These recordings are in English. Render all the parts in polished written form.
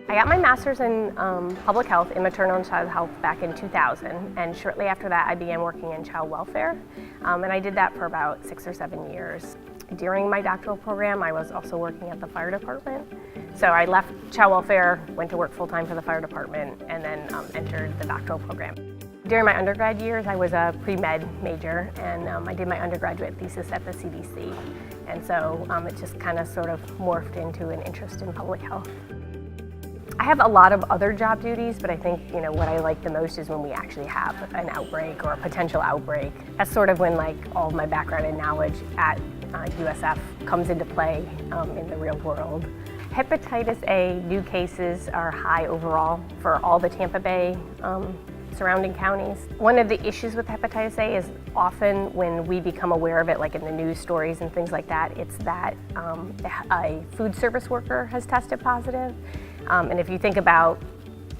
I got my master's in public health in maternal and child health back in 2000, and shortly after that I began working in child welfare, and I did that for about 6 or 7 years. During my doctoral program I was also working at the fire department, so I left child welfare, went to work full-time for the fire department, and then entered the doctoral program. During my undergrad years I was a pre-med major, and I did my undergraduate thesis at the CDC, and so it just kind of sort of morphed into an interest in public health. I have a lot of other job duties, but I think what I like the most is when we actually have an outbreak or a potential outbreak. That's sort of when all of my background and knowledge at USF comes into play in the real world. Hepatitis A new cases are high overall for all the Tampa Bay surrounding counties. One of the issues with hepatitis A is often when we become aware of it, like in the news stories and things like that, it's that a food service worker has tested positive. And if you think about,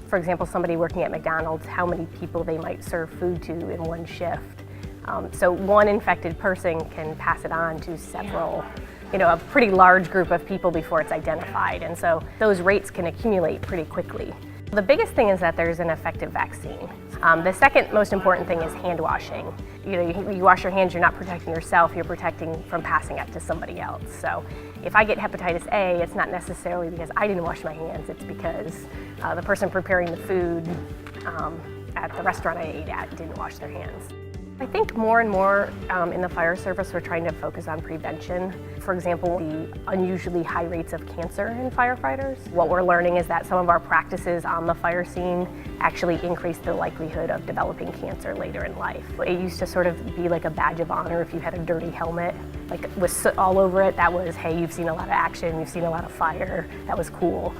for example, somebody working at McDonald's, how many people they might serve food to in one shift. So one infected person can pass it on to several, a pretty large group of people before it's identified. And so those rates can accumulate pretty quickly. The biggest thing is that there's an effective vaccine. The second most important thing is hand washing. You wash your hands, you're not protecting yourself, you're protecting from passing it to somebody else. So if I get hepatitis A, it's not necessarily because I didn't wash my hands, it's because the person preparing the food at the restaurant I ate at didn't wash their hands. I think more and more in the fire service we're trying to focus on prevention. For example, the unusually high rates of cancer in firefighters. What we're learning is that some of our practices on the fire scene actually increase the likelihood of developing cancer later in life. It used to sort of be like a badge of honor if you had a dirty helmet, like with soot all over it. That was, hey, you've seen a lot of action, you've seen a lot of fire, that was cool.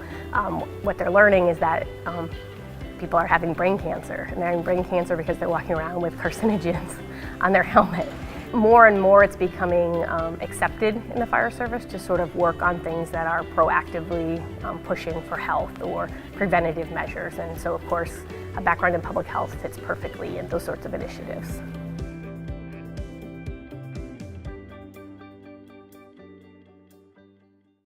What they're learning is that people are having brain cancer, and they're having brain cancer because they're walking around with carcinogens on their helmet. More and more it's becoming accepted in the fire service to sort of work on things that are proactively pushing for health or preventative measures, and so of course a background in public health fits perfectly in those sorts of initiatives.